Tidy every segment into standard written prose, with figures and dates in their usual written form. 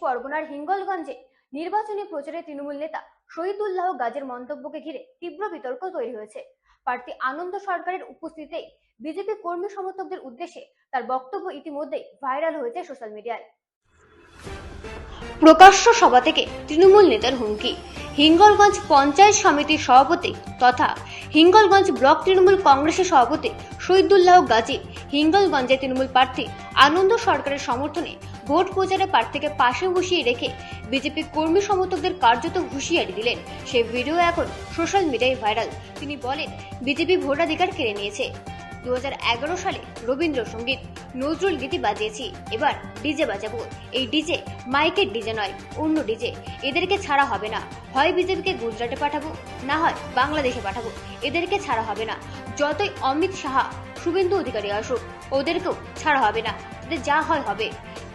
পরগনার হিঙ্গলগঞ্জে নির্বাচনী প্রচারে তৃণমূল নেতা শহীদুল্লাহ গাজীর মন্তব্যকে ঘিরে তীব্র বিতর্ক তৈরি হয়েছে। প্রার্থী আনন্দ সরকারের উপস্থিতিতেই বিজেপি কর্মী সমর্থকদের উদ্দেশ্যে তার বক্তব্য ইতিমধ্যেই ভাইরাল হয়েছে সোশ্যাল মিডিয়ায়। প্রকাশ্য সভা থেকে তৃণমূল নেতার হুমকি। হিঙ্গলগঞ্জ পঞ্চায়েত সমিতির সভাপতি তথা হিঙ্গলগঞ্জ ব্লক তৃণমূল কংগ্রেসের সভাপতি শহীদুল্লাহ গাজী হিঙ্গলগঞ্জে তৃণমূল প্রার্থী আনন্দ সরকারের সমর্থনে ভোট প্রচারে প্রার্থীকে পাশে বসিয়ে রেখে বিজেপি কর্মী সমর্থকদের কার্যত হুঁশিয়ারি দিলেন। সেই ভিডিও এখন সোশ্যাল মিডিয়ায় ভাইরাল। তিনি বলেন, বিজেপি ভোটাধিকার কেড়ে নিয়েছে। 2011 সালে রবীন্দ্রসঙ্গীত নজরুল গীতি বাজিয়েছি, এবার ডিজে বাজাবো। এই ডিজে মাইকের ডিজে নয়, অন্য ডিজে। এদেরকে ছাড়া হবে না। হয় বিজেপিকে গুজরাটে পাঠাবো, না হয় বাংলাদেশে পাঠাবো। এদেরকে ছাড়া হবে না। যতই অমিত শাহ শুভেন্দু অধিকারী আসুক, ওদেরকেও ছাড়া হবে না। এদের যা হয় হবে।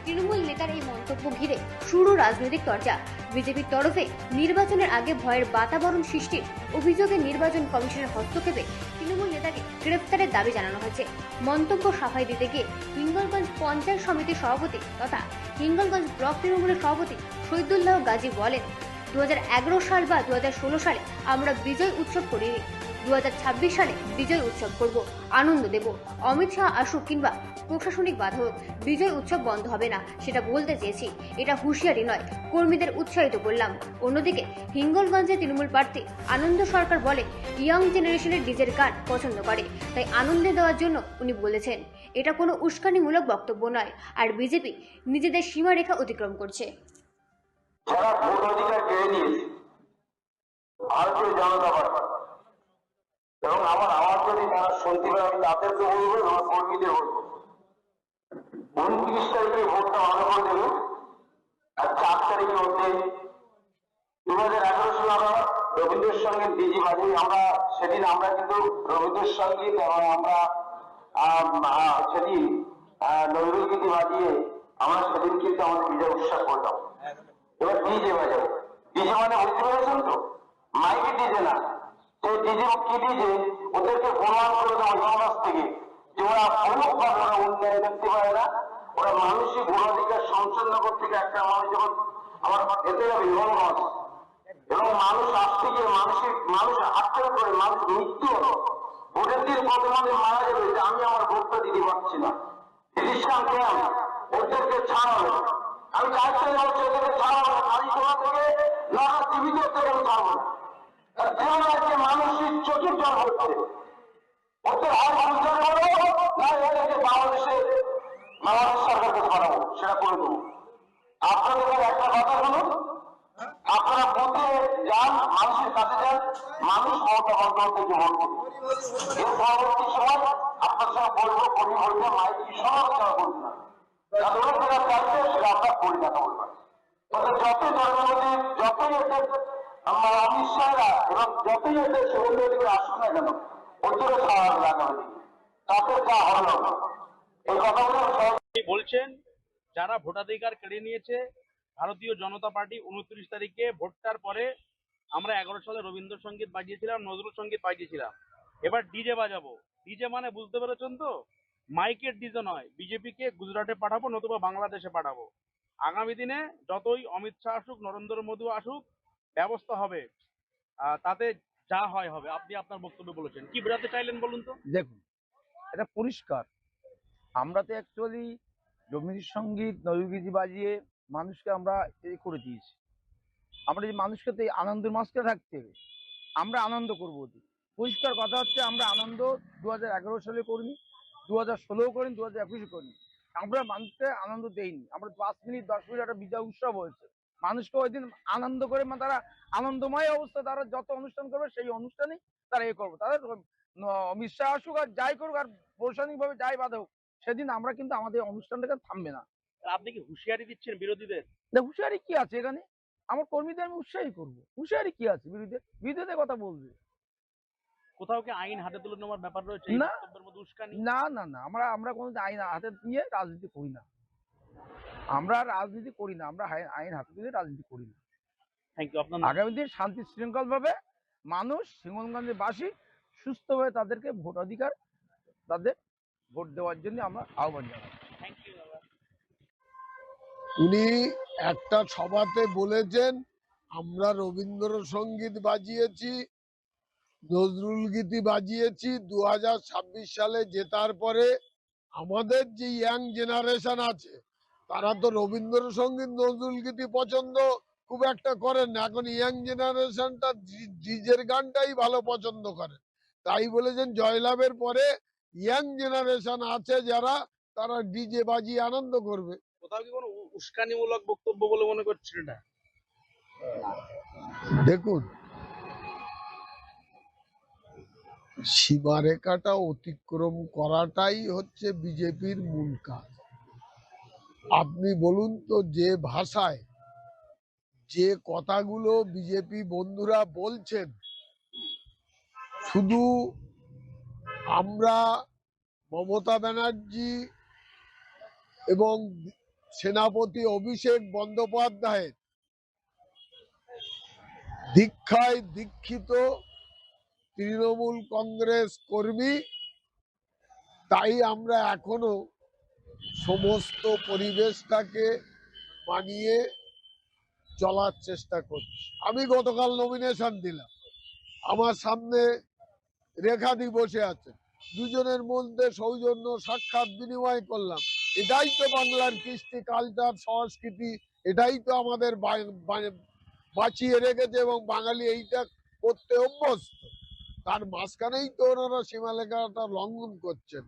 তৃণমূল নেতার এই মন্তব্য ঘিরে শুরু রাজনৈতিক চর্চা। বিজেপির তরফে নির্বাচনের আগে ভয়ের বাতাবরণ সৃষ্টির অভিযোগে নির্বাচন কমিশনের হস্তক্ষেপে তৃণমূল নেতাকে গ্রেফতারের দাবি জানানো হয়েছে। মন্তব্য সাফাই দিতে গিয়ে হিঙ্গলগঞ্জ পঞ্চায়েত সমিতির সভাপতি তথা হিঙ্গলগঞ্জ ব্লক তৃণমূলের সভাপতি শহীদুল্লাহ গাজী বলেন, 2011 সাল বা 2016 সালে আমরা বিজয় উৎসব করিনি। 2026 সালে বিজয় উৎসব করব, আনন্দ দেব। অমিত শাহ আসুক কিংবা প্রশাসনিক বাধা হোক, বিজয় উৎসব বন্ধ হবে না, সেটা বলতে চেয়েছি। এটা হুঁশিয়ারি নয়, কর্মীদের উৎসাহিত করলাম। অন্যদিকে হিঙ্গলগঞ্জে তৃণমূল প্রার্থী আনন্দ সরকার বলে, ইয়াং জেনারেশনের ডিজের গান পছন্দ করে, তাই আনন্দে দেওয়ার জন্য উনি বলেছেন। এটা কোনো উস্কানিমূলক বক্তব্য নয়, আর বিজেপি নিজেদের সীমারেখা অতিক্রম করছে। যারা ভোট অধিকার কেড়ে নিয়েছে ভারতীয় জনতা পার্টি এবং আমার আওয়াজ যদি তারা শুনতে পারে, আমি তাদেরকে বলবো এবং কর্মীদের বলবো, 29 তারিখে ভোটটা ভালো করে দেবে। আর 4 তারিখের মধ্যে 2011 সালে আমরা রবীন্দ্রসঙ্গীত ডিজি বাজি, আমরা সেদিন আমরা কিন্তু রবীন্দ্রসঙ্গীত এবং আমরা সেদিন নজরুল গীতি বাজিয়ে আমরা সেদিন কিন্তু আমাদের বিজয় উৎসব করলাম। এবার ডিজে বাজাবো। ডিজে মানে বুঝতে পেরেছেন তো, মাইকে ডিজে না। সেই ডিজে কি ডিজে, ওদেরকে প্রমাণ করে দেওয়া সমাজ থেকে যে ওরা প্রমুখভাবে ওরা উন্নয়ন দেখতে পারে না। ওরা মানুষই ভোটাধিকার সংশোধন করতে একটা মানুষ যখন আমার এতে যাবে এবং মানুষ আসতে গিয়ে মানুষ আক্রমণ করে, মানুষ মৃত্যু হলো, ভোটের দিন কত মানুষ মারা যাবে যে আমি আমার ভোটটা দিতে পারছি না। ওদেরকে ছাড়াবে। আমি চাইতে বলছি ওদেরকে ছাড়াবো না। আমি তোমার থেকে নটা টিভিতে থেকে আমি ছাড়বো না। আজকে মানুষের চোখের জল হচ্ছে, ওদের আর সঞ্চার করবো না, এদেরকে বাংলাদেশ সরকারকে ছাড়াবো, সেটা করে দেবো। আপনাদের একটা কথা শুনুন, আপনারা বুথে যান, মানুষের কাছে যান, মানুষ মমতা বন্দ্যোপাধ্যায়কে ভোট করুন। এর পরবর্তী সময় আপনার সঙ্গে বলবো, কর্মী বলবো, মাইক সমালোচনা করুন না। ওরা যেটা চাইছে সেটা আপনার করি না বলবেন। যতই নরেন্দ্র মোদী, যতই এদের অমিত শাহরা এবং যতই এদের শুভেন্দু অধিকারী আসুন না কেন, ওদেরও ছাড়া হবে তাতে যা হবে এই কথাগুলো বলছেন। যারা ভোটাধিকার কেড়ে নিয়েছে ভারতীয় জনতা পার্টি 29 তারিখে ভোটটার পরে আমরা 11 সালে রবীন্দ্রসঙ্গীত বাজিয়েছিলাম, নজরুল সঙ্গীত বাজিয়েছিলাম, এবার ডিজে বাজাবো। ডিজে মানে বুঝতে পেরেছেন তো, মাইকের ডিজে নয়। বিজেপিকে গুজরাটে পাঠাবো, নতুবা বাংলাদেশে পাঠাবো। আগামী দিনে যতই অমিত শাহ আসুক, নরেন্দ্র মোদী আসুক, ব্যবস্থা হবে। তাতে যা হয় হবে। আপনি আপনার বক্তব্য বলেছেন, কি বোঝাতে চাইলেন বলুন তো? দেখুন, এটা পরিষ্কার। আমরা তো অ্যাকচুয়ালি রবীন্দ্রসঙ্গীত নজরুলগীতি বাজিয়ে মানুষকে আমরা করে দিয়েছি। আমরা যে মানুষকে তো এই আনন্দের মাঝকে থাকতে হবে, আমরা আনন্দ করবো। পরিষ্কার কথা হচ্ছে, আমরা আনন্দ 2011 সালে করিনি, 2016 করিনি, 2021 করিনি। আমরা মানুষকে আনন্দ দেইনি। আমরা 5 মিনিট 10 মিনিট একটা বিজয় উৎসব হয়েছে, মানুষকে ওই দিন আনন্দ করে তারা আনন্দময় অবস্থা, তারা যত অনুষ্ঠান করবে সেই অনুষ্ঠানেই তারা করবো। তাদের অমিত শাহ আসুক আর যাই করুক আর প্রশাসনিক ভাবে যাই বাধা হোক, সেদিন আমরা কিন্তু আমাদের অনুষ্ঠানটাকে থামবে না। আপনি কি হুঁশিয়ারি দিচ্ছেন বিরোধীদের? হুঁশিয়ারি কি আছে এখানে? আমার কর্মীদের আমি উৎসাহী করবো। হুঁশিয়ারি কি আছে? বিরোধীদের কথা বলবে। কোথাও কি আইন হাতে তুলে নেওয়ার ব্যাপার রয়েছে? না উস্কানি? না না না, আমরা কোনো আইন হাতে নিয়ে রাজনীতি করি না। আমরা রাজনীতি করি না, আমরা আইন হাতে তুলে রাজনীতি করি না। Thank you. আপনার আগামী দিন শান্তি শৃঙ্খল ভাবে মানুষ হিঙ্গলগঞ্জের বাসী সুস্থভাবে তাদেরকে ভোটাধিকার, তাদের ভোট দেওয়ার জন্য আমরা আহ্বান জানাই। Thank you. উনি একটা সভাতে বলেছেন আমরা রবীন্দ্রসঙ্গীত বাজিয়েছি, নজরুল গীতি বাজিয়েছি। 2026 সালে জেতার পরে আমাদের যে ইয়াং জেনারেশন আছে তারা তো রবীন্দ্রসঙ্গীত নজরুল গীতি পছন্দ খুব একটা করেন না। এখন ইয়াং জেনারেশনটা ডিজের গানটাই ভালো পছন্দ করে। তাই বলেছেন জয়লাভের পরে ইয়াং জেনারেশন আছে যারা, তারা ডিজে বাজিয়ে আনন্দ করবে। কোথাও কি কোনো উস্কানিমূলক বক্তব্য বলে মনে করছেন এটা? দেখুন, সীমারেখাটা অতিক্রম করাটাই হচ্ছে বিজেপির মূল কাজ। আপনি বলুন তো, যে ভাষায় যে কথাগুলো বিজেপি বন্ধুরা বলছেন, শুধু আমরা মমতা ব্যানার্জি এবং সেনাপতি অভিষেক বন্দ্যোপাধ্যায়ের দীক্ষায় দীক্ষিত তৃণমূল কংগ্রেস কর্মী, তাই আমরা এখনো সমস্ত পরিবেশটাকে মানিয়ে চলার চেষ্টা করছি। আমি গতকাল নমিনেশন দিলাম, আমার সামনে রেখাদি বসে আছে, দুজনের মধ্যে সৌজন্য সাক্ষাৎ বিনিময় করলাম। এটাই তো বাংলার কৃষ্টি, কালচার, সংস্কৃতি, এটাই তো আমাদের বাঁচিয়ে রেখেছে এবং বাঙালি এইটা করতে অভ্যস্ত। তার মাঝখানেই তো ওনারা সীমারেখাটা লঙ্ঘন করছেন।